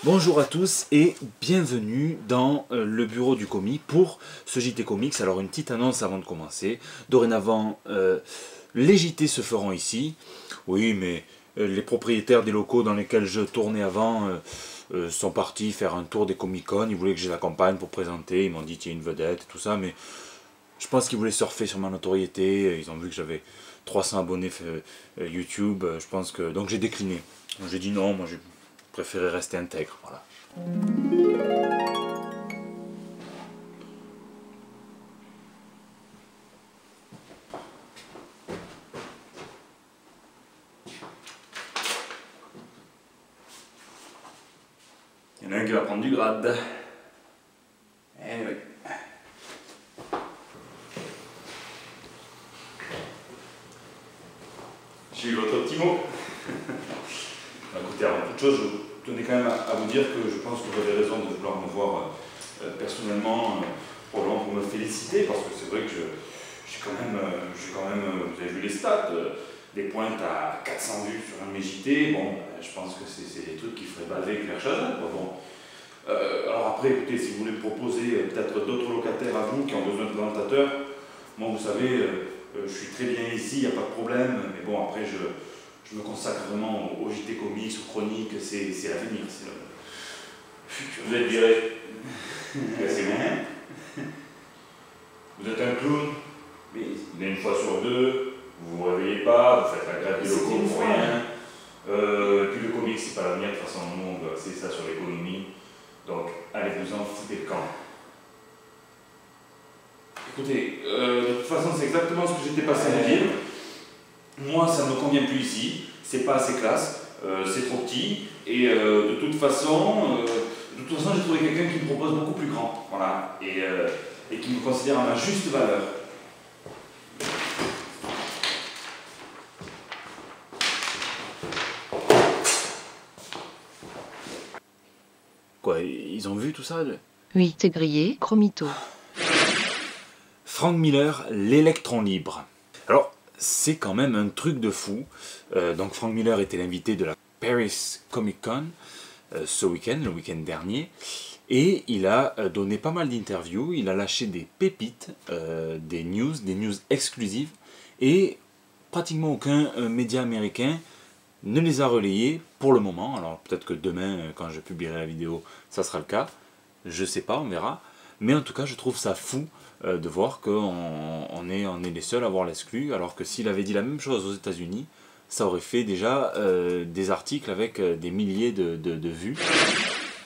Bonjour à tous et bienvenue dans le bureau du comic pour ce JT Comics. Alors une petite annonce avant de commencer. Dorénavant, les JT se feront ici. Oui, mais les propriétaires des locaux dans lesquels je tournais avant sont partis faire un tour des Comic-Con. Ils voulaient que je les accompagne pour présenter. Ils m'ont dit qu'il y a une vedette et tout ça, mais je pense qu'ils voulaient surfer sur ma notoriété. Ils ont vu que j'avais 300 abonnés YouTube. Je pense que donc j'ai décliné. J'ai dit non, moi j'ai préféré rester intègre, voilà. Il y en a un qui va prendre du grade. Eh oui. J'ai eu votre petit mot. Écoutez, avant toute chose, je tenais quand même à vous dire que je pense que vous avez raison de vouloir me voir personnellement, probablement pour me féliciter, parce que c'est vrai que j'ai quand même, vous avez vu les stats, des pointes à 400 vues sur un de mes JT. Bon, je pense que c'est des trucs qui feraient baver Claire Chazal, quoi. Bon. Alors après, écoutez, si vous voulez me proposer peut-être d'autres locataires à vous qui ont besoin de présentateurs, moi vous savez, je suis très bien ici, il n'y a pas de problème, mais bon après je me consacre vraiment au JT Comics, aux chroniques, c'est l'avenir, c'est le futur. Vous êtes viré. C'est bon. Vous êtes un clown, mais une fois sur deux, vous ne vous réveillez pas, vous faites la grève des locaux pour rien. Et puis le comics, c'est pas l'avenir, de toute façon, nous on doit axer ça sur l'économie. Donc, allez-vous-en, foutez le camp. Écoutez, de toute façon, c'est exactement ce que j'étais passé à dire. Moi, ça ne me convient plus ici, c'est pas assez classe, c'est trop petit, et de toute façon, j'ai trouvé quelqu'un qui me propose beaucoup plus grand, voilà, et qui me considère à ma juste valeur. Quoi, ils ont vu tout ça? Oui, c'est grillé, Chromito. Frank Miller, l'électron libre. Alors, c'est quand même un truc de fou. Donc Frank Miller était l'invité de la Paris Comic Con ce week-end, le week-end dernier. Et il a donné pas mal d'interviews, il a lâché des pépites, des news exclusives. Et pratiquement aucun média américain ne les a relayés pour le moment. Alors peut-être que demain, quand je publierai la vidéo, ça sera le cas. Je sais pas, on verra. Mais en tout cas, je trouve ça fou de voir qu'on est les seuls à avoir l'exclu, alors que s'il avait dit la même chose aux États-Unis, ça aurait fait déjà des articles avec des milliers de vues.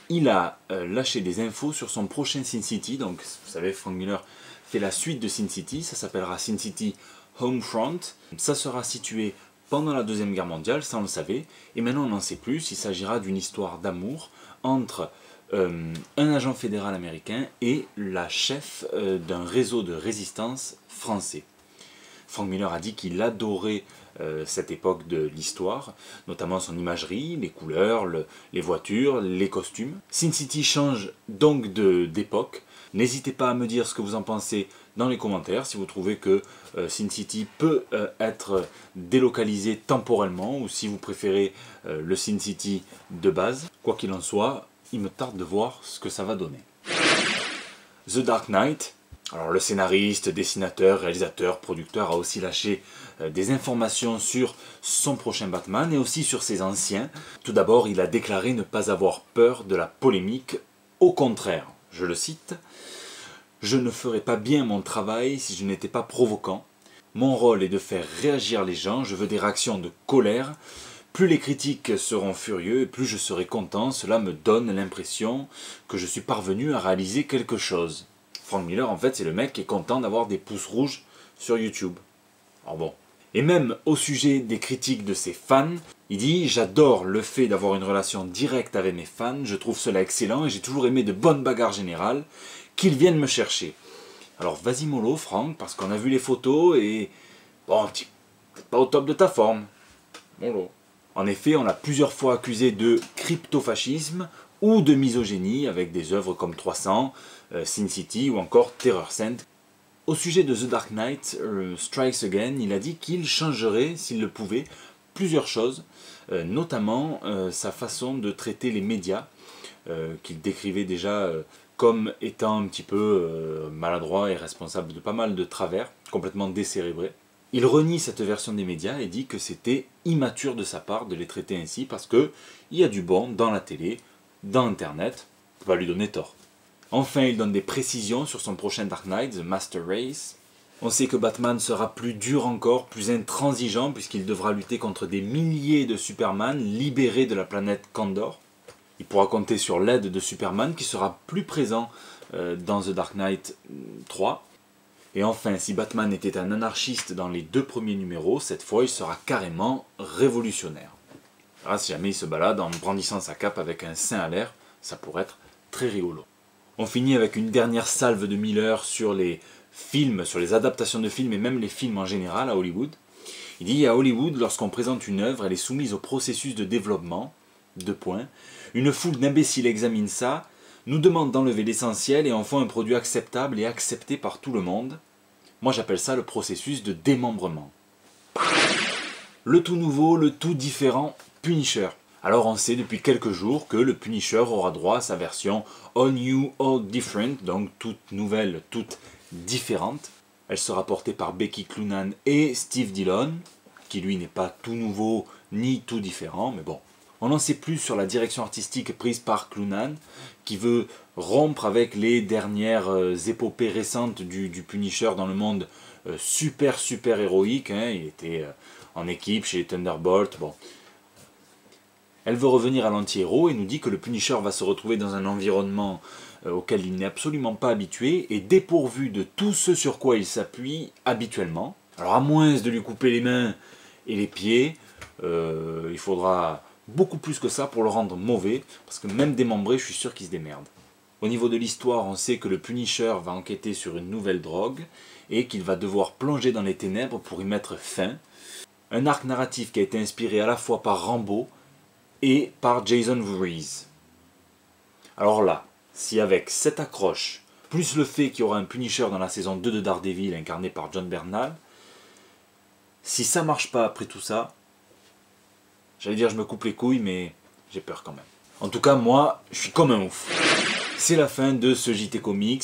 Il a lâché des infos sur son prochain Sin City. Donc, vous savez, Frank Miller fait la suite de Sin City. Ça s'appellera Sin City Homefront. Ça sera situé pendant la Deuxième Guerre mondiale, ça on le savait. Et maintenant, on n'en sait plus. Il s'agira d'une histoire d'amour entre un agent fédéral américain et la chef d'un réseau de résistance français. Frank Miller a dit qu'il adorait cette époque de l'histoire, notamment son imagerie, les couleurs, les voitures, les costumes. Sin City change donc d'époque. N'hésitez pas à me dire ce que vous en pensez dans les commentaires, si vous trouvez que Sin City peut être délocalisé temporellement, ou si vous préférez le Sin City de base. Quoi qu'il en soit, il me tarde de voir ce que ça va donner. The Dark Knight. Alors le scénariste, dessinateur, réalisateur, producteur a aussi lâché des informations sur son prochain Batman et aussi sur ses anciens. Tout d'abord, il a déclaré ne pas avoir peur de la polémique. Au contraire, je le cite, « Je ne ferais pas bien mon travail si je n'étais pas provoquant. Mon rôle est de faire réagir les gens, je veux des réactions de colère. Plus les critiques seront furieux et plus je serai content, cela me donne l'impression que je suis parvenu à réaliser quelque chose. » Frank Miller, en fait, c'est le mec qui est content d'avoir des pouces rouges sur YouTube. Alors bon. Et même au sujet des critiques de ses fans, il dit « J'adore le fait d'avoir une relation directe avec mes fans, je trouve cela excellent et j'ai toujours aimé de bonnes bagarres générales, qu'ils viennent me chercher. » Alors vas-y mollo, Frank, parce qu'on a vu les photos et... Bon, t'es pas au top de ta forme. Mollo. En effet, on l'a plusieurs fois accusé de crypto-fascisme ou de misogynie avec des œuvres comme 300, Sin City ou encore Terror Scent. Au sujet de The Dark Knight Strikes Again, il a dit qu'il changerait, s'il le pouvait, plusieurs choses, notamment sa façon de traiter les médias, qu'il décrivait déjà comme étant un petit peu maladroit et responsable de pas mal de travers, complètement décérébré. Il renie cette version des médias et dit que c'était immature de sa part de les traiter ainsi parce qu'il y a du bon dans la télé, dans Internet, on va lui donner tort. Enfin, il donne des précisions sur son prochain Dark Knight, The Master Race. On sait que Batman sera plus dur encore, plus intransigeant, puisqu'il devra lutter contre des milliers de Superman libérés de la planète Kandor. Il pourra compter sur l'aide de Superman qui sera plus présent dans The Dark Knight 3. Et enfin, si Batman était un anarchiste dans les 2 premiers numéros, cette fois il sera carrément révolutionnaire. Alors, si jamais il se balade en brandissant sa cape avec un sein à l'air, ça pourrait être très rigolo. On finit avec une dernière salve de Miller sur les films, sur les adaptations de films et même les films en général à Hollywood. Il dit à Hollywood, lorsqu'on présente une œuvre, elle est soumise au processus de développement. 2 points. Une foule d'imbéciles examine ça, nous demande d'enlever l'essentiel et en font un produit acceptable et accepté par tout le monde. Moi j'appelle ça le processus de démembrement. Le tout nouveau, le tout différent Punisher. Alors on sait depuis quelques jours que le Punisher aura droit à sa version All New, All Different, donc toute nouvelle, toute différente. Elle sera portée par Becky Cloonan et Steve Dillon, qui lui n'est pas tout nouveau ni tout différent, mais bon. On en sait plus sur la direction artistique prise par Cloonan, qui veut rompre avec les dernières épopées récentes du Punisher dans le monde super héroïque. Hein. Il était en équipe chez les Thunderbolts, bon. Elle veut revenir à l'anti-héros et nous dit que le Punisher va se retrouver dans un environnement auquel il n'est absolument pas habitué et dépourvu de tout ce sur quoi il s'appuie habituellement. Alors à moins de lui couper les mains et les pieds, il faudra beaucoup plus que ça pour le rendre mauvais, parce que même démembré, je suis sûr qu'il se démerde. Au niveau de l'histoire, on sait que le Punisher va enquêter sur une nouvelle drogue et qu'il va devoir plonger dans les ténèbres pour y mettre fin. Un arc narratif qui a été inspiré à la fois par Rambo et par Jason Voorhees. Alors là, si avec cette accroche, plus le fait qu'il y aura un Punisher dans la saison 2 de Daredevil incarné par John Bernal, si ça marche pas après tout ça, j'allais dire je me coupe les couilles, mais j'ai peur quand même. En tout cas, moi, je suis comme un ouf. C'est la fin de ce JT Comics.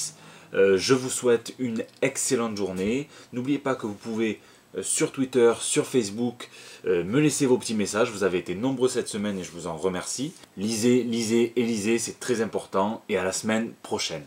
Je vous souhaite une excellente journée. N'oubliez pas que vous pouvez sur Twitter, sur Facebook, me laisser vos petits messages. Vous avez été nombreux cette semaine et je vous en remercie. Lisez, lisez et lisez, c'est très important. Et à la semaine prochaine.